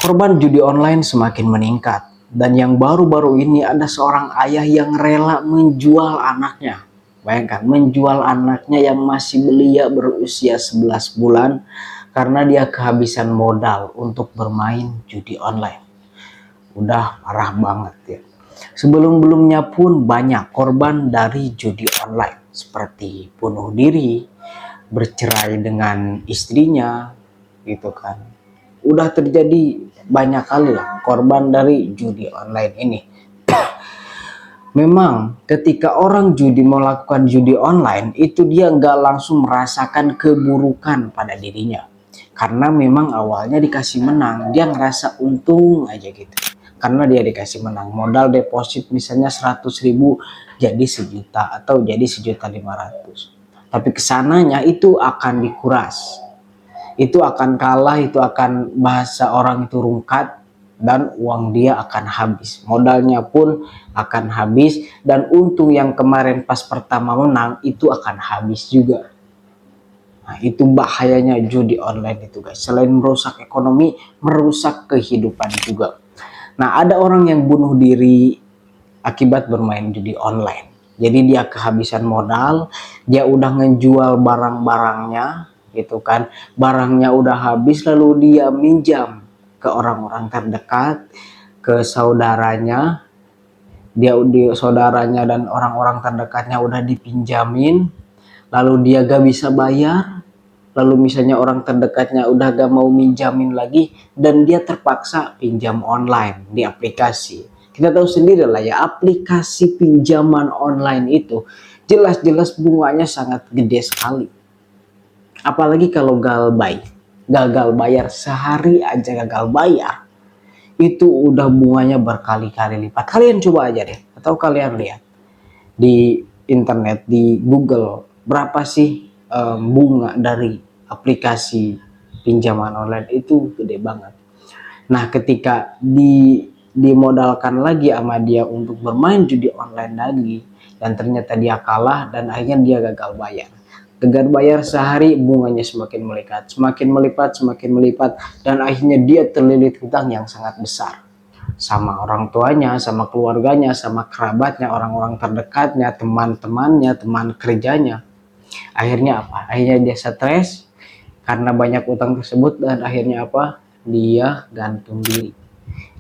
Korban judi online semakin meningkat, dan yang baru-baru ini ada seorang ayah yang rela menjual anaknya. Bayangkan, menjual anaknya yang masih belia berusia 11 bulan karena dia kehabisan modal untuk bermain judi online. Udah parah banget ya. Sebelum-belumnya pun banyak korban dari judi online, seperti bunuh diri, bercerai dengan istrinya, gitu kan. Udah terjadi banyak kali lah korban dari judi online ini. Memang ketika orang judi melakukan judi online itu dia nggak langsung merasakan keburukan pada dirinya, karena memang awalnya dikasih menang dia ngerasa untung aja gitu, karena dia dikasih menang modal deposit misalnya 100.000 jadi 1 juta atau jadi 1.500.000, tapi kesananya itu akan dikuras, itu akan kalah, itu akan bahasa orang itu rungkat, dan uang dia akan habis, modalnya pun akan habis, dan untung yang kemarin pas pertama menang itu akan habis juga. Nah, itu bahayanya judi online itu guys, selain merusak ekonomi, merusak kehidupan juga. Nah, ada orang yang bunuh diri akibat bermain judi online. Jadi dia kehabisan modal, dia udah ngejual barang-barangnya gitu kan, barangnya udah habis, lalu dia minjam ke orang-orang terdekat, ke saudaranya, saudaranya dan orang-orang terdekatnya udah dipinjamin, lalu dia gak bisa bayar, lalu misalnya orang terdekatnya udah gak mau minjamin lagi, dan dia terpaksa pinjam online di aplikasi. Kita tahu sendiri lah ya, aplikasi pinjaman online itu jelas-jelas bunganya sangat gede sekali. Apalagi kalau gagal bayar sehari aja, gagal bayar itu udah bunganya berkali-kali lipat. Kalian coba aja deh, atau kalian lihat di internet, di Google, berapa sih bunga dari aplikasi pinjaman online, itu gede banget. Nah, ketika dimodalkan lagi sama dia untuk bermain judi online lagi, dan ternyata dia kalah dan akhirnya dia gagal bayar. Gagal bayar sehari, bunganya semakin melipat, semakin melipat, dan akhirnya dia terlilit hutang yang sangat besar sama orang tuanya, sama keluarganya, sama kerabatnya, orang-orang terdekatnya, teman-temannya, teman kerjanya. Akhirnya apa? Akhirnya dia stres karena banyak utang tersebut, dan akhirnya apa? Dia gantung diri.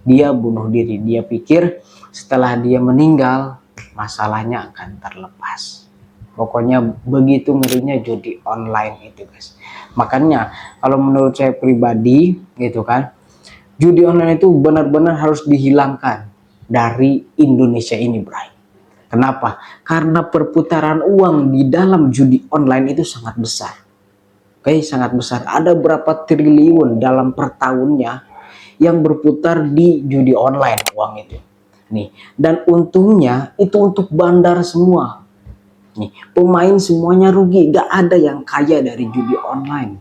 Dia bunuh diri. Dia pikir setelah dia meninggal, masalahnya akan terlepas. Pokoknya begitu ngerinya judi online itu guys. Makanya kalau menurut saya pribadi gitu kan, judi online itu benar-benar harus dihilangkan dari Indonesia ini, Bray. Kenapa? Karena perputaran uang di dalam judi online itu sangat besar. Oke, sangat besar. Ada berapa triliun dalam per tahunnya yang berputar di judi online uang itu. Nih, dan untungnya itu untuk bandar semua. Nih, pemain semuanya rugi, gak ada yang kaya dari judi online.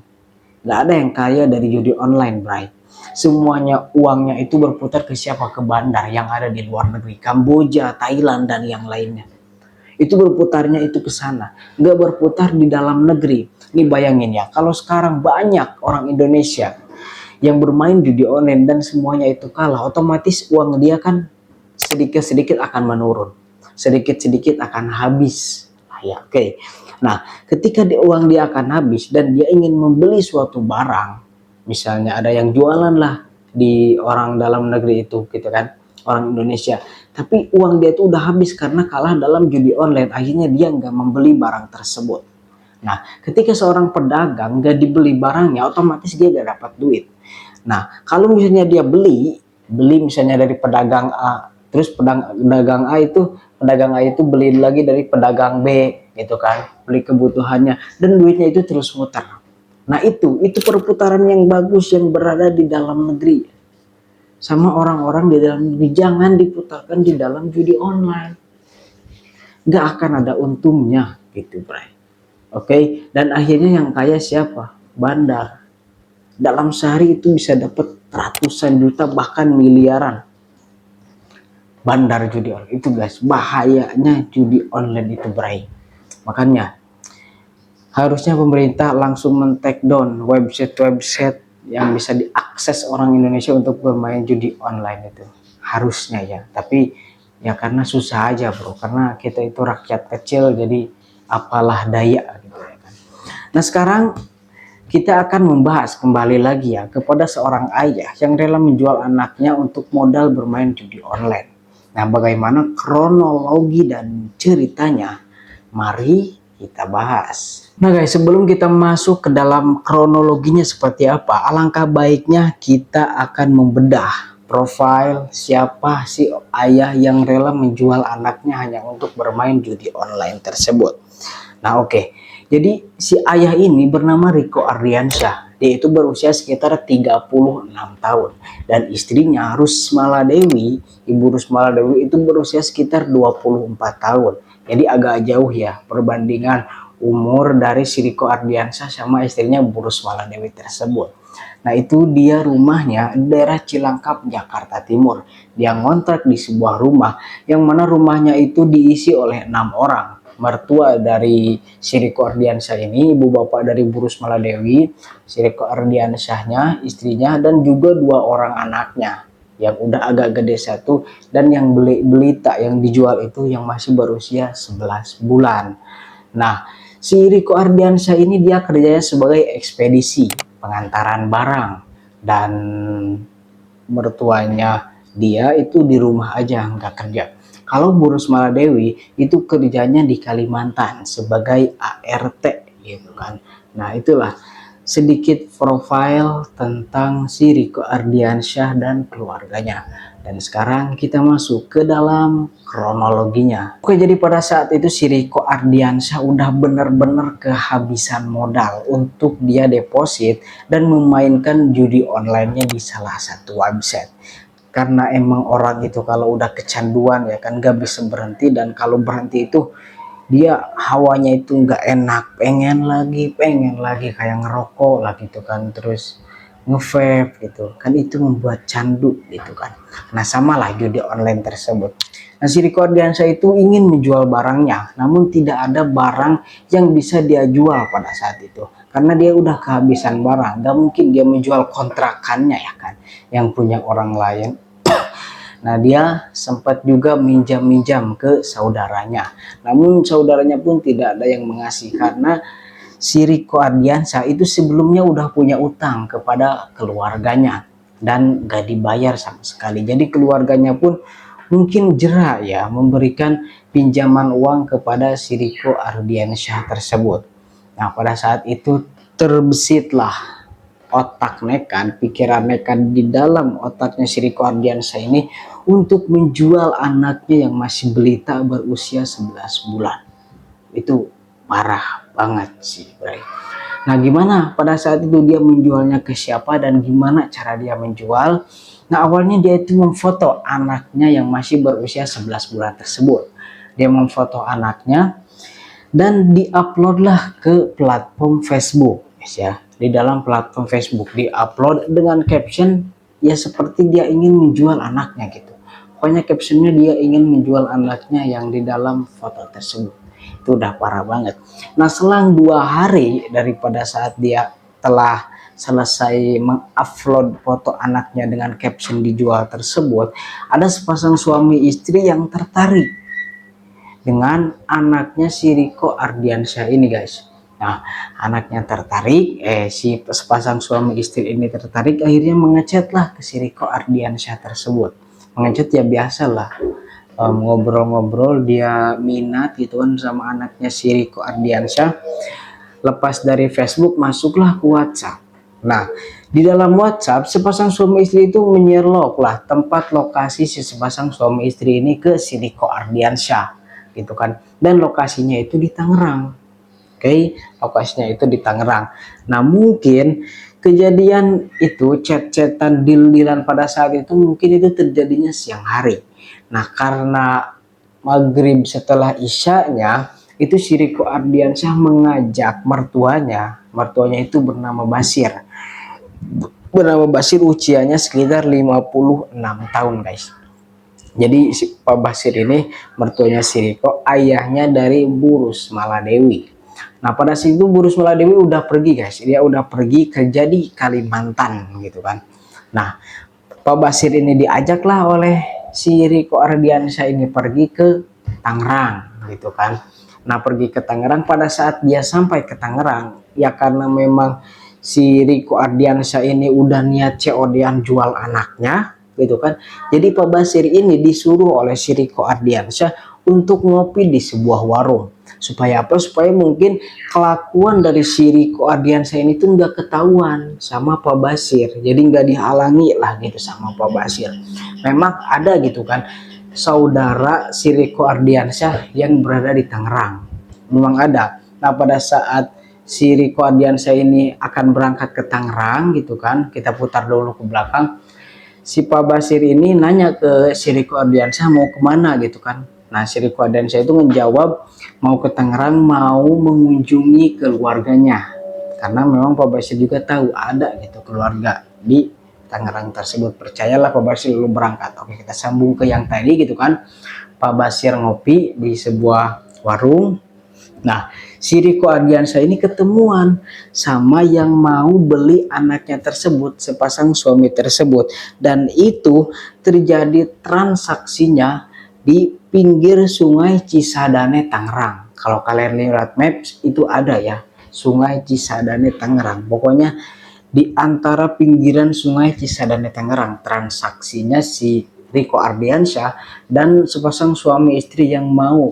Gak ada yang kaya dari judi online, Bray. Semuanya uangnya itu berputar ke siapa? Ke bandar yang ada di luar negeri, Kamboja, Thailand, dan yang lainnya. Itu berputarnya itu ke sana, gak berputar di dalam negeri. Ini bayangin ya, kalau sekarang banyak orang Indonesia yang bermain judi online dan semuanya itu kalah, otomatis uang dia kan sedikit-sedikit akan menurun, sedikit-sedikit akan habis. Ya, oke. Nah, ketika uang dia akan habis dan dia ingin membeli suatu barang, misalnya ada yang jualan lah di orang dalam negeri itu gitu kan, orang Indonesia, tapi uang dia itu udah habis karena kalah dalam judi online, akhirnya dia nggak membeli barang tersebut. Nah, ketika seorang pedagang nggak dibeli barangnya, otomatis dia nggak dapat duit. Nah, kalau misalnya dia beli misalnya dari pedagang A, terus pedagang A itu beli lagi dari pedagang B gitu kan, beli kebutuhannya, dan duitnya itu terus muter. Nah, itu perputaran yang bagus yang berada di dalam negeri sama orang-orang di dalam negeri. Jangan diputarkan di dalam judi online, nggak akan ada untungnya gitu, Bray. Oke, dan akhirnya yang kaya siapa? Bandar. Dalam sehari itu bisa dapat ratusan juta bahkan miliaran. Bandar judi online itu guys, bahayanya judi online itu, Bray. Makanya harusnya pemerintah langsung men-take down website-website yang bisa diakses orang Indonesia untuk bermain judi online itu harusnya ya. Tapi ya karena susah aja bro, karena kita itu rakyat kecil, jadi apalah daya gitu ya kan. Nah sekarang kita akan membahas kembali lagi ya kepada seorang ayah yang rela menjual anaknya untuk modal bermain judi online. Nah bagaimana kronologi dan ceritanya, mari kita bahas. Nah guys, sebelum kita masuk ke dalam kronologinya seperti apa, alangkah baiknya kita akan membedah profil siapa si ayah yang rela menjual anaknya hanya untuk bermain judi online tersebut. Nah oke, jadi si ayah ini bernama Riko Ardiansyah. Dia itu berusia sekitar 36 tahun. Dan istrinya Rusmala Dewi, Ibu Rusmala Dewi itu berusia sekitar 24 tahun. Jadi agak jauh ya perbandingan umur dari si Riko Ardiansyah sama istrinya Bu Rusmala Dewi tersebut. Nah itu dia rumahnya di daerah Cilangkap, Jakarta Timur. Dia ngontrak di sebuah rumah yang mana rumahnya itu diisi oleh 6 orang. Mertua dari si Riko Ardiansyah ini, ibu bapak dari Bu Rusmala Dewi, si Riko Ardiansyahnya, istrinya, dan juga 2 orang anaknya yang udah agak gede satu, dan yang belita yang dijual itu yang masih berusia 11 bulan. Nah, si Riko Ardiansyah ini dia kerjanya sebagai ekspedisi pengantaran barang, dan mertuanya dia itu di rumah aja nggak kerja. Kalau Bu Rusmala Dewi itu kerjanya di Kalimantan sebagai ART gitu kan. Nah itulah sedikit profil tentang si Riko Ardiansyah dan keluarganya. Dan sekarang kita masuk ke dalam kronologinya. Oke, jadi pada saat itu si Riko Ardiansyah udah bener-bener kehabisan modal untuk dia deposit dan memainkan judi online-nya di salah satu website. Karena emang orang itu kalau udah kecanduan ya kan gak bisa berhenti, dan kalau berhenti itu dia hawanya itu nggak enak, pengen lagi kayak ngerokok lah gitu kan, terus nge-vape gitu kan, itu membuat candu gitu kan. Nah sama lah judi online tersebut. Nah si Riko Ardiansyah itu ingin menjual barangnya, namun tidak ada barang yang bisa dia jual pada saat itu karena dia udah kehabisan barang. Gak mungkin dia menjual kontrakannya ya kan yang punya orang lain. Nah dia sempat juga minjam-minjam ke saudaranya, namun saudaranya pun tidak ada yang mengasih karena si Riko Ardiansyah itu sebelumnya udah punya utang kepada keluarganya dan gak dibayar sama sekali. Jadi keluarganya pun mungkin jera ya memberikan pinjaman uang kepada si Riko Ardiansyah tersebut. Nah pada saat itu terbesitlah otak nekat, pikiran nekat di dalam otaknya si Riko Ardiansyah ini untuk menjual anaknya yang masih belita berusia 11 bulan. Itu parah banget sih, Bray. Nah, gimana pada saat itu dia menjualnya ke siapa dan gimana cara dia menjual? Nah, awalnya dia itu memfoto anaknya yang masih berusia 11 bulan tersebut. Dia memfoto anaknya dan diuploadlah ke platform Facebook, ya. Di dalam platform Facebook diupload dengan caption ya seperti dia ingin menjual anaknya gitu. Pokoknya captionnya dia ingin menjual anaknya yang di dalam foto tersebut. Itu udah parah banget. Nah selang 2 hari daripada saat dia telah selesai mengupload foto anaknya dengan caption dijual tersebut, ada sepasang suami istri yang tertarik dengan anaknya si Riko Ardiansyah ini guys. Nah anaknya tertarik, si sepasang suami istri ini tertarik, akhirnya mengechat lah ke si Riko Ardiansyah tersebut. Mengechat ya biasa lah, ngobrol-ngobrol, dia minat gitu kan sama anaknya si Riko Ardiansyah. Lepas dari Facebook masuklah ke WhatsApp. Nah di dalam WhatsApp sepasang suami istri itu menyerlok lah tempat lokasi si sepasang suami istri ini ke si Riko Ardiansyah gitu kan, dan lokasinya itu di Tangerang. Oke, lokasinya itu di Tangerang. Nah mungkin kejadian itu chat-chatan deal-dealan pada saat itu mungkin itu terjadinya siang hari. Nah karena maghrib setelah isyanya itu si Riko Ardiansyah mengajak mertuanya itu bernama Basir, usianya sekitar 56 tahun guys. Jadi si Pak Basir ini mertuanya si Riko, ayahnya dari Bu Rusmala Dewi. Nah pada saat itu Burus Maladewi udah pergi guys, dia udah pergi kerja di Kalimantan gitu kan. Nah Pak Basir ini diajaklah oleh si Riko Ardiansyah ini pergi ke Tangerang gitu kan. Nah pergi ke Tangerang, pada saat dia sampai ke Tangerang ya karena memang si Riko Ardiansyah ini udah niat COD-an jual anaknya gitu kan. Jadi Pak Basir ini disuruh oleh si Riko Ardiansyah untuk ngopi di sebuah warung. Supaya apa? Supaya mungkin kelakuan dari si Riko Ardiansyah ini tuh nggak ketahuan sama Pak Basir. Jadi nggak dihalangi lah gitu sama Pak Basir. Memang ada gitu kan saudara si Riko Ardiansyah yang berada di Tangerang. Memang ada. Nah pada saat si Riko Ardiansyah ini akan berangkat ke Tangerang gitu kan, kita putar dulu ke belakang. Si Pak Basir ini nanya ke si Riko Ardiansyah mau kemana gitu kan. Nah si Riko Ardiansyah itu menjawab mau ke Tangerang, mau mengunjungi keluarganya. Karena memang Pak Basir juga tahu ada gitu keluarga di Tangerang tersebut. Percayalah Pak Basir lalu berangkat. Oke kita sambung ke yang tadi gitu kan. Pak Basir ngopi di sebuah warung. Nah, si Riko Ardiansyah ini ketemuan sama yang mau beli anaknya tersebut, sepasang suami tersebut. Dan itu terjadi transaksinya di pinggir sungai Cisadane, Tangerang. Kalau kalian lihat maps, itu ada ya, sungai Cisadane, Tangerang. Pokoknya di antara pinggiran sungai Cisadane, Tangerang, transaksinya si Riko Ardiansyah dan sepasang suami istri yang mau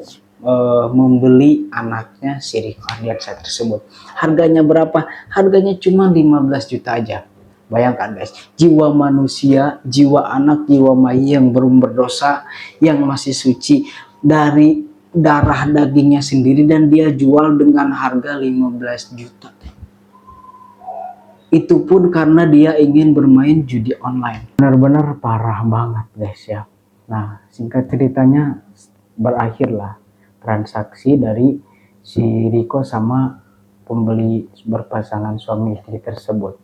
membeli anaknya si Riko Ardiansyah tersebut. Harganya berapa? Harganya cuma 15 juta aja. Bayangkan guys, jiwa manusia, jiwa anak, jiwa bayi yang belum berdosa, yang masih suci dari darah dagingnya sendiri dan dia jual dengan harga 15 juta. Itu pun karena dia ingin bermain judi online. Benar-benar parah banget guys ya. Nah singkat ceritanya berakhirlah transaksi dari si Riko sama pembeli berpasangan suami istri tersebut.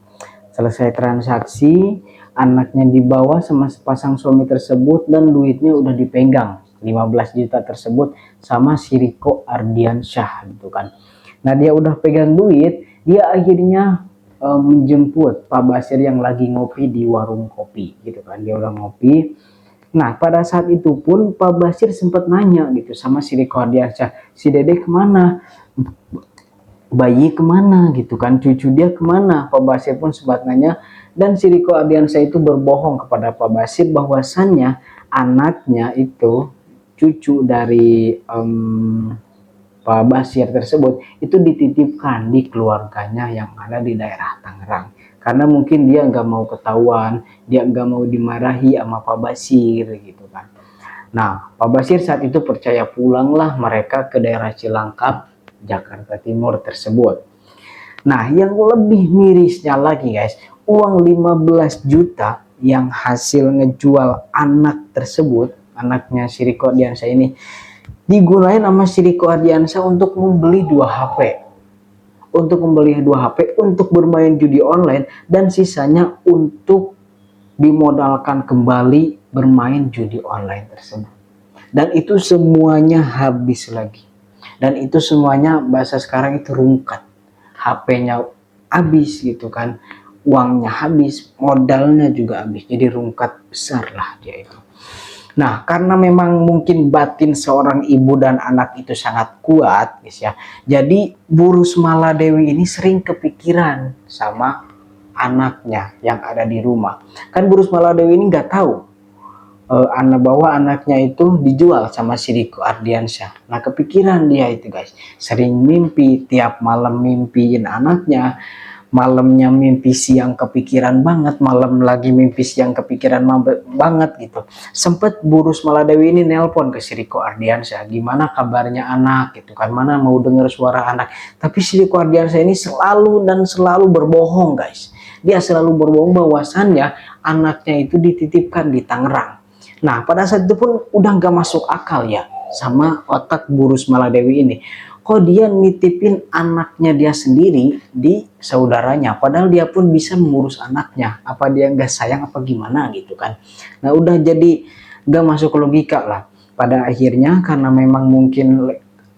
Selesai transaksi, anaknya dibawa sama sepasang suami tersebut dan duitnya udah dipegang 15 juta tersebut sama si Riko Ardiansyah gitu kan. Nah dia udah pegang duit, dia akhirnya menjemput Pak Basir yang lagi ngopi di warung kopi gitu kan. Dia udah ngopi. Nah pada saat itu pun Pak Basir sempat nanya gitu sama si Riko Ardiansyah, si Dede kemana, bayi kemana gitu kan, cucu dia kemana. Pak Basir pun sempat nanya dan si Riko Ardiansyah itu berbohong kepada Pak Basir bahwasannya anaknya itu cucu dari Pak Basir tersebut itu dititipkan di keluarganya yang ada di daerah Tangerang. Karena mungkin dia nggak mau ketahuan, dia nggak mau dimarahi sama Pak Basir gitu kan. Nah, Pak Basir saat itu percaya, pulanglah mereka ke daerah Cilangkap, Jakarta Timur tersebut. Nah, yang lebih mirisnya lagi guys, uang 15 juta yang hasil ngejual anak tersebut, anaknya si Riko Ardiansyah ini, digunain sama si Riko Ardiansyah untuk membeli 2 HP. Untuk membeli 2 HP untuk bermain judi online dan sisanya untuk dimodalkan kembali bermain judi online tersebut. Dan itu semuanya habis lagi. Dan itu semuanya bahasa sekarang itu rungkat. HP-nya habis gitu kan. Uangnya habis, modalnya juga habis. Jadi rungkat besar lah dia itu. Nah, karena memang mungkin batin seorang ibu dan anak itu sangat kuat, guys ya. Jadi Burus Maladewi ini sering kepikiran sama anaknya yang ada di rumah. Kan Burus Maladewi ini nggak tahu bahwa anaknya itu dijual sama si Riko Ardiansyah. Nah, kepikiran dia itu guys. Sering mimpi, tiap malam mimpiin anaknya. Malamnya mimpi siang kepikiran banget, malam lagi mimpi siang kepikiran banget gitu. Sempet Burus Maladewi ini nelpon ke si Riko Ardiansyah, gimana kabarnya anak gitu kan, mana mau denger suara anak. Tapi si Riko Ardiansyah ini selalu dan selalu berbohong guys. Dia selalu berbohong bahwasannya anaknya itu dititipkan di Tangerang. Nah pada saat itu pun udah gak masuk akal ya sama otak Burus Maladewi ini. Kok dia nitipin anaknya dia sendiri di saudaranya, padahal dia pun bisa mengurus anaknya. Apa dia nggak sayang apa gimana gitu kan. Nah udah jadi nggak masuk logika lah. Pada akhirnya karena memang mungkin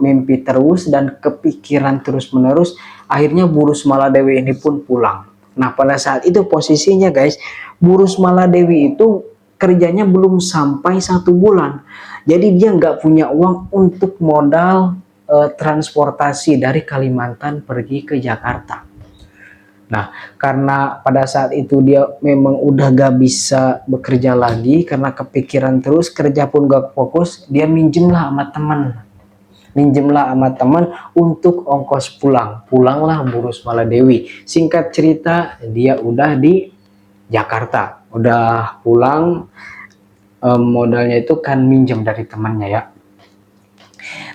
mimpi terus dan kepikiran terus-menerus, akhirnya Bu Rusmaladewi ini pun pulang. Nah, pada saat itu posisinya guys, Bu Rusmaladewi itu kerjanya belum sampai 1 bulan. Jadi dia nggak punya uang untuk modal transportasi dari Kalimantan pergi ke Jakarta. Nah, karena pada saat itu dia memang udah gak bisa bekerja lagi karena kepikiran terus, kerja pun gak fokus, dia minjemlah sama teman. Minjemlah sama teman untuk ongkos pulang. Pulanglah Bu Rusmaladewi. Singkat cerita, dia udah di Jakarta. Udah pulang, modalnya itu kan minjem dari temannya ya.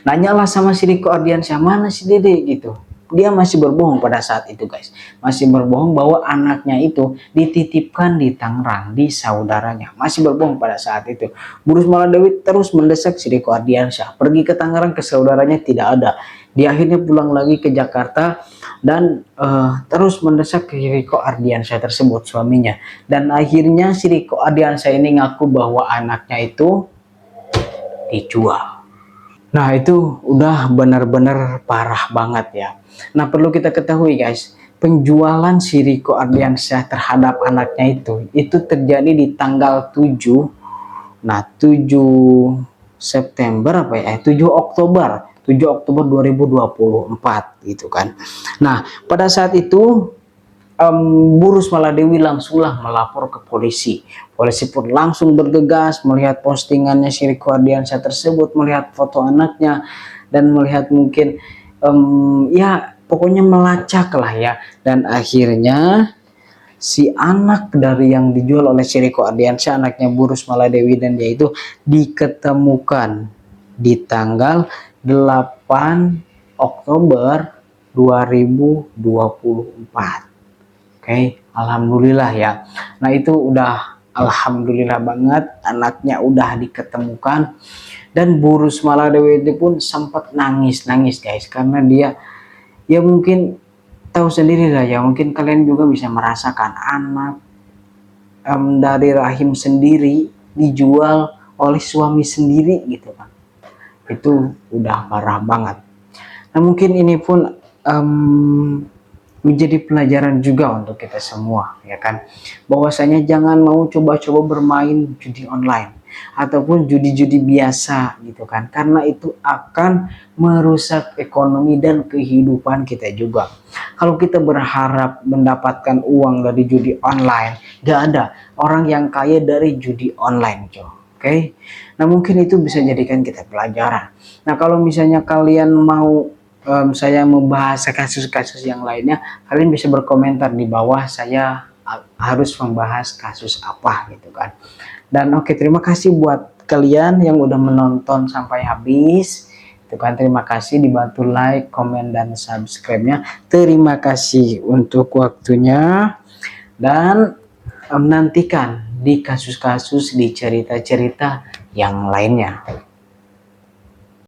Nanyalah sama si Riko Ardiansyah, mana si Dede gitu. Dia masih berbohong pada saat itu guys. Masih berbohong bahwa anaknya itu dititipkan di Tangerang, di saudaranya. Masih berbohong pada saat itu. Bu Rusmaladewi terus mendesak si Riko Ardiansyah. Pergi ke Tangerang ke saudaranya tidak ada. Dia akhirnya pulang lagi ke Jakarta dan terus mendesak ke Riko Ardiansyah tersebut, suaminya. Dan akhirnya si Riko Ardiansyah ini ngaku bahwa anaknya itu dijual. Nah, itu udah benar-benar parah banget ya. Nah, perlu kita ketahui guys, penjualan si Riko Ardiansyah terhadap anaknya itu terjadi di tanggal 7. Nah, 7 September apa ya? 7 Oktober. 7 Oktober 2024 gitu kan. Nah, pada saat itu Bu Rusmaladewi langsunglah melapor ke polisi. Polisi pun langsung bergegas melihat postingannya si Riko Ardiansyah tersebut, melihat foto anaknya, dan melihat mungkin ya pokoknya melacak lah ya. Dan akhirnya si anak dari yang dijual oleh si Riko Ardiansyah, anaknya Bu Rusmaladewi, dan dia itu diketemukan di tanggal 8 Oktober 2024. Oke, alhamdulillah ya. Nah, itu udah alhamdulillah banget, anaknya udah diketemukan. Dan Bu Rusmaladewi itu pun sempat nangis-nangis guys, karena dia ya mungkin tahu sendiri lah ya, mungkin kalian juga bisa merasakan anak dari rahim sendiri dijual oleh suami sendiri gitu kan. Itu udah parah banget. Nah, mungkin ini pun menjadi pelajaran juga untuk kita semua ya kan, bahwasanya jangan mau coba-coba bermain judi online ataupun judi-judi biasa gitu kan, karena itu akan merusak ekonomi dan kehidupan kita juga. Kalau kita berharap mendapatkan uang dari judi online, gak ada orang yang kaya dari judi online coy. Oke, nah mungkin itu bisa jadikan kita pelajaran. Nah, kalau misalnya kalian mau saya membahas kasus-kasus yang lainnya, kalian bisa berkomentar di bawah, saya harus membahas kasus apa gitu kan. Dan oke, terima kasih buat kalian yang udah menonton sampai habis itu kan. Terima kasih, dibantu like, komen, dan subscribe-nya. Terima kasih untuk waktunya, dan nantikan di kasus-kasus, di cerita-cerita yang lainnya.